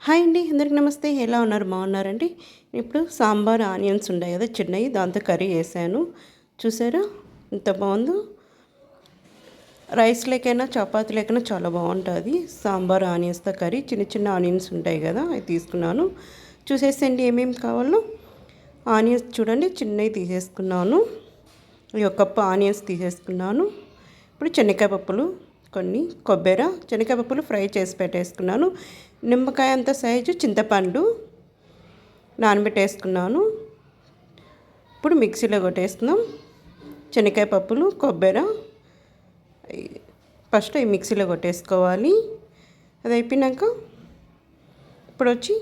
Hi అండి, అందరికి నమస్తే. ఎలా ఉన్నారు? బాగున్నారండి? ఇప్పుడు సాంబార్ ఆనియన్స్ ఉన్నాయి కదా చిన్నవి, దాంతో కర్రీ వేసాను. చూసారా ఎంత బాగుందో. రైస్ లేకైనా చపాతీ లేకైనా చాలా బాగుంటుంది సాంబార్ ఆనియన్స్తో కర్రీ. చిన్న చిన్న ఆనియన్స్ ఉంటాయి కదా, అవి తీసుకున్నాను. చూసేసండి ఏమేమి కావాలో. ఆనియన్స్ చూడండి, చిన్నవి తీసేసుకున్నాను. ఈ ఒక కప్పు ఆనియన్స్ తీసేసుకున్నాను. ఇప్పుడు శనగకాయ పప్పులు కొన్ని, కొబ్బరి, శనగకాయ పప్పులు ఫ్రై చేసి పెట్టేసుకున్నాను. నిమ్మకాయ అంత సైజు చింతపండు నానబెట్టేసుకున్నాను. ఇప్పుడు మిక్సీలో కొట్టేసుకుందాం. శనగకాయ పప్పులు, కొబ్బరి ఫస్ట్ ఈ మిక్సీలో కొట్టేసుకోవాలి. అది అయిపోయినాక ఇప్పుడు వచ్చి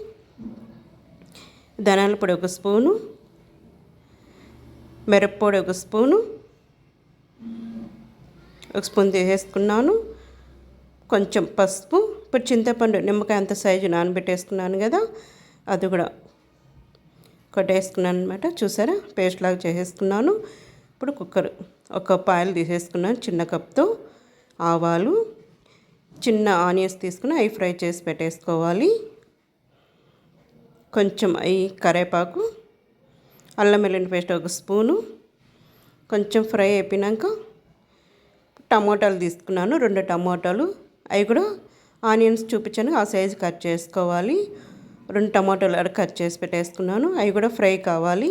ధనియాల పొడి ఒక స్పూను, మిరప్పొడి ఒక స్పూను, ఒక స్పూన్ తీసేసుకున్నాను. కొంచెం పసుపు. ఇప్పుడు చింతపండు నిమ్మకాయ అంత సైజు నానబెట్టేసుకున్నాను కదా, అది కూడా కొట్టేసుకున్నాను అనమాట. చూసారా, పేస్ట్ లాగా చేసేసుకున్నాను. ఇప్పుడు కుక్కర్ ఒక కప్పు ఆయిల్ తీసేసుకున్నాను చిన్న కప్తో. ఆవాలు, చిన్న ఆనియన్స్ తీసుకుని అవి ఫ్రై చేసి పెట్టేసుకోవాలి. కొంచెం అవి కరివేపాకు, అల్లం వెల్లుల్లి పేస్ట్ ఒక స్పూను. కొంచెం ఫ్రై అయిపోయినాక టమోటాలు తీసుకున్నాను, 2 టమోటాలు. అవి కూడా ఆనియన్స్ చూపించాను ఆ సైజు కట్ చేసుకోవాలి. 2 టమాటాలు కట్ చేసి పెట్టేసుకున్నాను. అవి కూడా ఫ్రై కావాలి.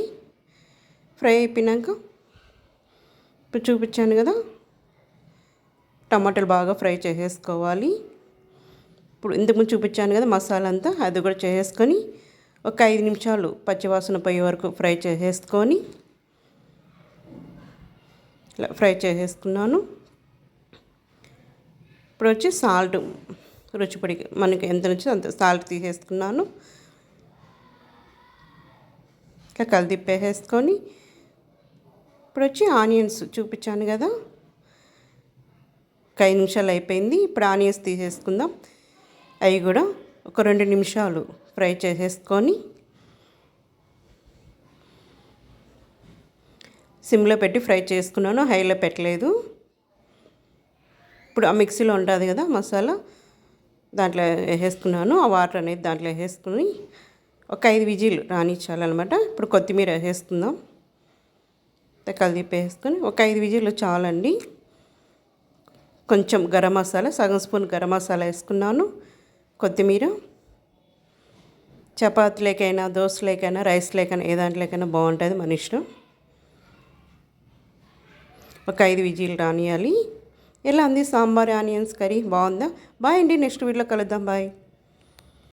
ఫ్రై అయిపోయినాక ఇప్పుడు చూపించాను కదా, టమాటాలు బాగా ఫ్రై చేసేసుకోవాలి. ఇప్పుడు ఇంతకుముందు చూపించాను కదా మసాలా అంతా, అది కూడా చేసేసుకొని ఒక 5 నిమిషాలు పచ్చివాసన పోయే వరకు ఫ్రై చేసేసుకొని ఇలా ఫ్రై చేసేసుకున్నాను. ఇప్పుడు వచ్చి సాల్ట్, రుచిపొడికి మనకి ఎంత నచ్చిందో అంత సాల్ట్ తీసేసుకున్నాను. ఇట్లా కలిదిప్పేసేసుకొని ఇప్పుడు వచ్చి ఆనియన్స్ చూపించాను కదా, 5 నిమిషాలు అయిపోయింది. ఇప్పుడు ఆనియన్స్ తీసేసుకుందాం. అవి కూడా ఒక 2 నిమిషాలు ఫ్రై చేసేసుకొని సిమ్లో పెట్టి ఫ్రై చేసుకున్నాను, హైలో పెట్టలేదు. ఇప్పుడు ఆ మిక్సీలో ఉంటుంది కదా మసాలా, దాంట్లో వేసేసుకున్నాను. ఆ వాటర్ అనేది దాంట్లో వేసేసుకుని ఒక 5 విజిల్లు రానిచ్చాలన్నమాట. ఇప్పుడు కొత్తిమీర వేసేసుకుందాం. కలిపి వేసుకొని ఒక 5 విజిల్లు చాలండి. కొంచెం గరం మసాలా, సగం స్పూన్ గరం మసాలా వేసుకున్నాను. కొత్తిమీర చపాతీలేకైనా, దోశలేకైనా, రైస్ లేకైనా ఏ దాంట్లోకైనా బాగుంటుంది, మన ఇష్టం. ఒక 5 విజిల్లు రానియాలి. ఎలా ఉంది సాంబార్ ఆనియన్స్ కర్రీ? బాగుందా? బాయ్ అండి, నెక్స్ట్ వీడియోలో కలుద్దాం. బాయ్.